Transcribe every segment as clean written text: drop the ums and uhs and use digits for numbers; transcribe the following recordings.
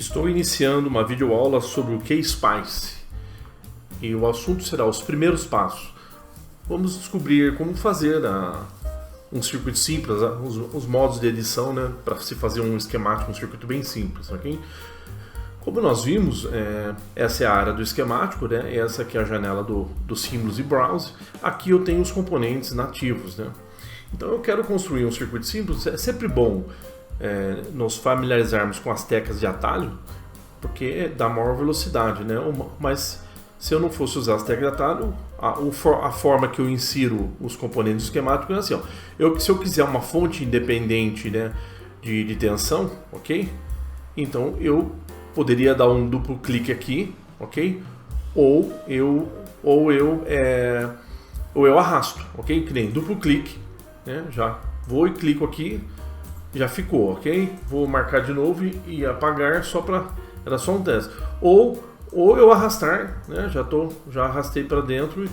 Estou iniciando uma videoaula sobre o K-Spice e o assunto será os primeiros passos. Vamos descobrir como fazer um circuito simples, os modos de edição, né, para se fazer um esquemático, um circuito bem simples, ok? Como nós vimos, essa é a área do esquemático, né? Essa aqui é a janela dos símbolos e browse. Aqui eu tenho os componentes nativos, né? Então eu quero construir um circuito simples. É sempre bom nos familiarizarmos com as teclas de atalho, porque dá maior velocidade, né? Mas se eu não fosse usar as teclas de atalho, a forma que eu insiro os componentes esquemáticos é assim, ó. Se eu quiser uma fonte independente, né, de tensão, ok? Então eu poderia dar um duplo clique aqui, ok? Ou eu arrasto, ok? Que nem duplo clique, né? Já vou e clico aqui, já ficou, ok? Vou marcar de novo e apagar era só um teste. Ou eu arrastar, né? Já arrastei para dentro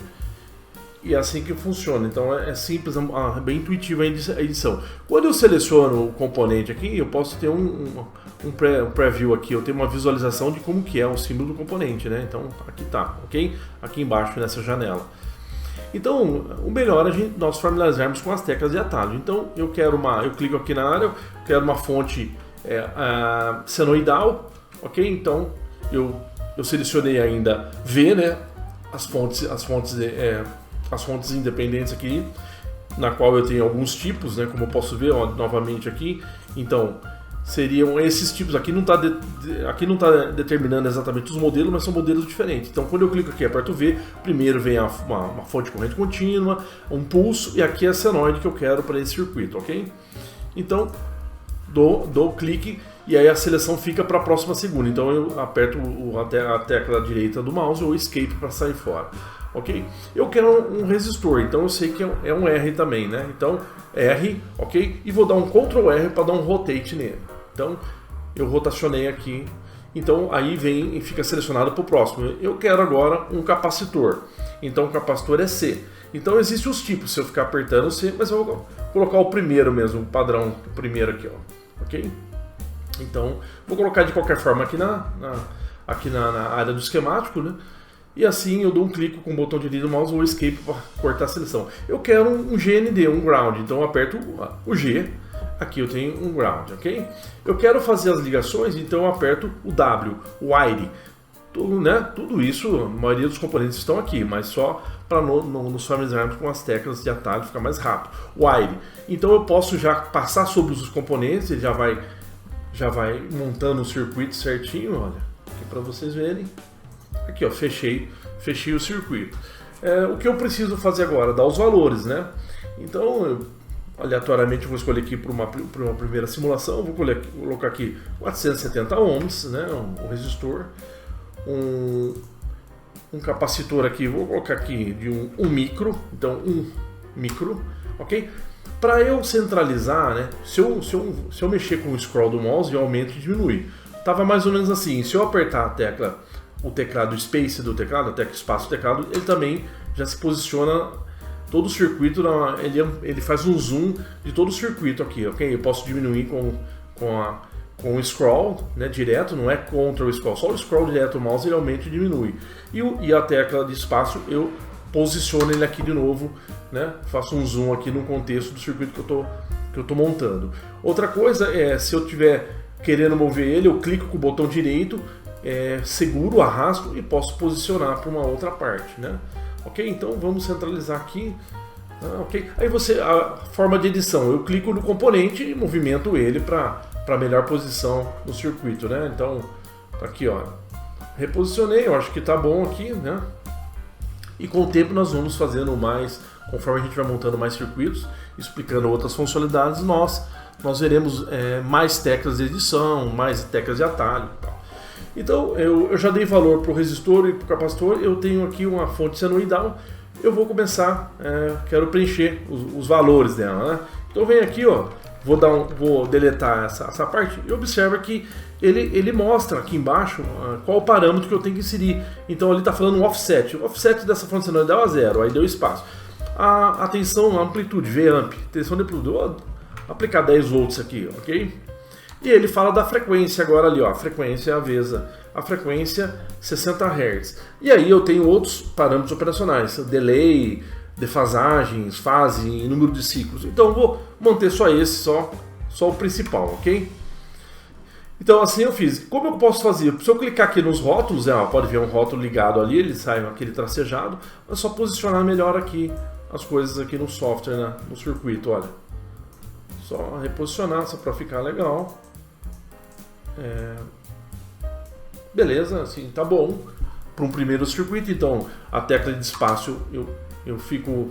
e é assim que funciona. Então é simples, bem intuitiva a edição. Quando eu seleciono o componente aqui, eu posso ter um preview aqui, eu tenho uma visualização de como que é o símbolo do componente, né? Então aqui tá, ok? Aqui embaixo nessa janela. Então o melhor é nós familiarizarmos com as teclas de atalho. Então eu clico aqui na área, eu quero uma fonte senoidal, ok? Então eu selecionei ainda V, né? As fontes independentes aqui, na qual eu tenho alguns tipos, né? Como eu posso ver, ó, novamente aqui. Então seriam esses tipos. Aqui não está determinando exatamente os modelos, mas são modelos diferentes. Então quando eu clico aqui, aperto V, primeiro vem uma fonte de corrente contínua, um pulso, e aqui é a senoide que eu quero para esse circuito, ok? Então dou clique e aí a seleção fica para a próxima segunda. Então eu aperto a tecla direita do mouse ou escape para sair fora, ok? Eu quero um resistor, então eu sei que é um R também, né? Então R, ok? E vou dar um Ctrl R para dar um rotate nele. Então eu rotacionei aqui, então aí vem e fica selecionado para o próximo. Eu quero agora um capacitor, então o capacitor é C. Então existem os tipos, se eu ficar apertando C, mas eu vou colocar o primeiro mesmo, o padrão, o primeiro aqui, ó, ok? Então vou colocar de qualquer forma aqui na área do esquemático, né? E assim eu dou um clique com o botão direito do mouse ou escape para cortar a seleção. Eu quero um GND, um ground, então eu aperto o G. Aqui eu tenho um ground, ok? Eu quero fazer as ligações, então eu aperto o W, o wire. Tudo isso, a maioria dos componentes estão aqui, mas só para nos familiarizarmos com as teclas de atalho, ficar mais rápido. Wire. Então eu posso já passar sobre os componentes, ele já vai montando o circuito certinho, olha, aqui para vocês verem. Aqui, ó, fechei o circuito. O que eu preciso fazer agora? Dar os valores, né? Então aleatoriamente eu vou escolher aqui para uma primeira simulação, vou colocar aqui 470 ohms, né, um resistor, um capacitor aqui, vou colocar aqui de um micro, então 1 micro, ok? Para eu centralizar, né, se eu mexer com o scroll do mouse, eu aumento e diminui. Tava mais ou menos assim, se eu apertar o teclado Space do teclado, a tecla espaço do teclado, ele também já se posiciona todo o circuito, ele faz um zoom de todo o circuito aqui, ok? Eu posso diminuir com o scroll, né, direto, não é contra o scroll, só o scroll direto do mouse ele aumenta e diminui. E a tecla de espaço eu posiciono ele aqui de novo, né? Faço um zoom aqui no contexto do circuito que eu tô montando. Outra coisa é, se eu tiver querendo mover ele, eu clico com o botão direito, seguro, arrasto e posso posicionar para uma outra parte, né? Ok, então vamos centralizar aqui. Ok, aí a forma de edição, eu clico no componente e movimento ele para melhor posição no circuito, né? Então tá aqui, ó, reposicionei, eu acho que tá bom aqui, né? E com o tempo nós vamos fazendo mais, conforme a gente vai montando mais circuitos, explicando outras funcionalidades, nós veremos mais teclas de edição, mais teclas de atalho e tal. Então eu já dei valor para o resistor e para o capacitor, eu tenho aqui uma fonte senoidal, eu vou começar, quero preencher os valores dela, né? Então vem aqui, ó, vou deletar essa parte e observa que ele mostra aqui embaixo qual o parâmetro que eu tenho que inserir. Então ali está falando o offset dessa fonte senoidal é 0, aí deu espaço. A tensão, a amplitude, Vamp, tensão de amplitude, vou aplicar 10 volts aqui, ok? E ele fala da frequência agora ali, ó, a frequência avesa, a frequência 60 Hz. E aí eu tenho outros parâmetros operacionais, delay, defasagens, fase e número de ciclos. Então eu vou manter só esse, só o principal, ok? Então assim eu fiz. Como eu posso fazer? Se eu clicar aqui nos rótulos, pode ver um rótulo ligado ali, ele sai aquele tracejado, é só posicionar melhor aqui as coisas aqui no software, né, no circuito, olha. Só reposicionar só para ficar legal. Beleza, assim tá bom para um primeiro circuito. Então a tecla de espaço eu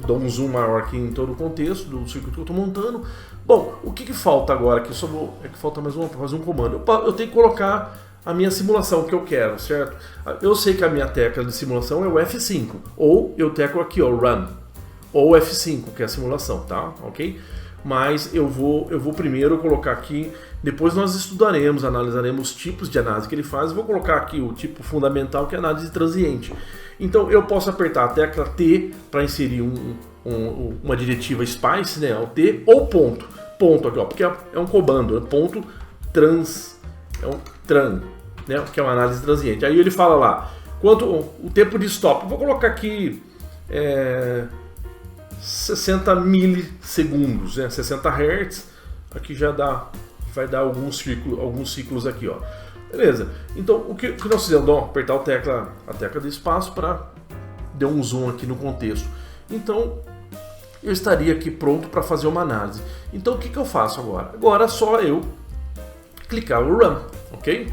dou um zoom maior aqui em todo o contexto do circuito que eu estou montando. Bom, o que falta agora aqui? Que falta mais para fazer um comando. Eu tenho que colocar a minha simulação que eu quero, certo? Eu sei que a minha tecla de simulação é o F5, ou eu teclo aqui, ó, Run, ou F5, que é a simulação, tá? Ok? Mas eu vou primeiro colocar aqui, depois nós estudaremos, analisaremos os tipos de análise que ele faz. Vou colocar aqui o tipo fundamental, que é a análise transiente. Então eu posso apertar a tecla T para inserir uma diretiva SPICE, né, o T, ou ponto aqui, ó, porque é um comando, ponto tran, né, que é uma análise transiente. Aí ele fala lá, quanto o tempo de stop, eu vou colocar aqui 60 milissegundos, né, 60 Hz, aqui já vai dar alguns ciclos aqui, ó. Beleza, então o que nós fizemos? Apertar a tecla de espaço para dar um zoom aqui no contexto. Então eu estaria aqui pronto para fazer uma análise. Então o que eu faço agora? Agora é só eu clicar o Run, ok?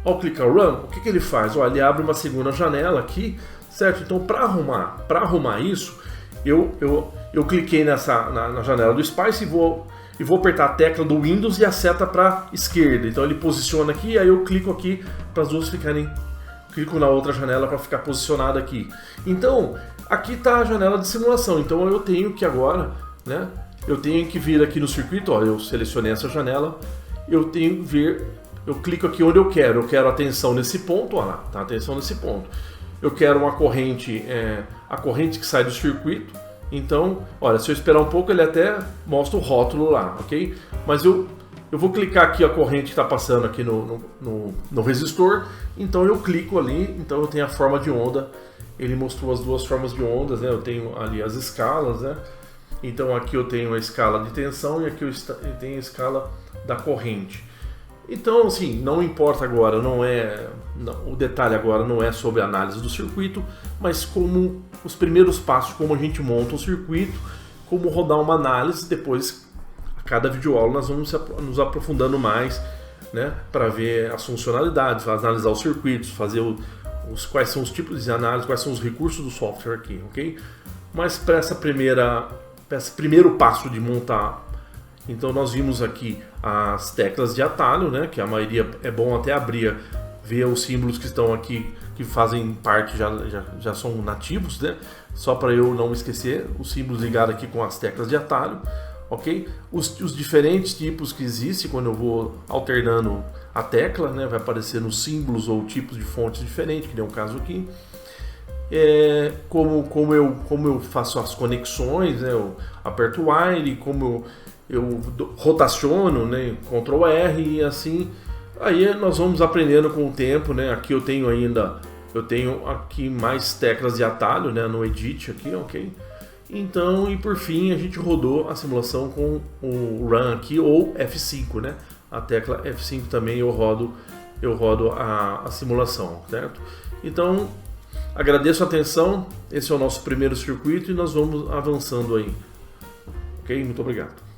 Ao clicar o Run, o que ele faz? Ele abre uma segunda janela aqui, certo? Então para arrumar isso, eu cliquei na janela do SPICE e vou apertar a tecla do Windows e a seta para esquerda. Então ele posiciona aqui, aí eu clico aqui para as duas ficarem. Clico na outra janela para ficar posicionado aqui. Então aqui está a janela de simulação. Então eu tenho que agora, né? Eu tenho que vir aqui no circuito. Ó, eu selecionei essa janela. Eu tenho que vir. Eu clico aqui onde eu quero. Eu quero a tensão nesse ponto. Olha lá, tá a tensão nesse ponto. Eu quero uma corrente, a corrente que sai do circuito. Então, olha, se eu esperar um pouco, ele até mostra o rótulo lá, ok? Mas eu vou clicar aqui a corrente que está passando aqui no resistor. Então eu clico ali, então eu tenho a forma de onda. Ele mostrou as duas formas de ondas, né? Eu tenho ali as escalas, né? Então aqui eu tenho a escala de tensão e aqui eu tenho a escala da corrente. Então, assim, não importa agora, o detalhe agora não é sobre a análise do circuito, mas como os primeiros passos, como a gente monta um circuito, como rodar uma análise. Depois, a cada videoaula nós vamos nos aprofundando mais, né, para ver as funcionalidades, analisar os circuitos, fazer quais são os tipos de análise, quais são os recursos do software aqui, ok? Mas para esse primeiro passo de montar, então nós vimos aqui as teclas de atalho, né, que a maioria é bom até abrir, ver os símbolos que estão aqui, que fazem parte, já são nativos, né, só para eu não esquecer, os símbolos ligados aqui com as teclas de atalho, ok? Os diferentes tipos que existem quando eu vou alternando a tecla, né, vai aparecendo símbolos ou tipos de fontes diferentes, que nem o caso aqui. Como eu faço as conexões, né, eu aperto o Wire, como eu rotaciono, né, Ctrl R e assim. Aí nós vamos aprendendo com o tempo, né? Aqui eu tenho aqui mais teclas de atalho, né, no Edit aqui, ok? Então, e por fim a gente rodou a simulação com o Run aqui, ou F5, né? A tecla F5 também eu rodo a simulação, certo? Então, agradeço a atenção, esse é o nosso primeiro circuito e nós vamos avançando aí. Ok? Muito obrigado.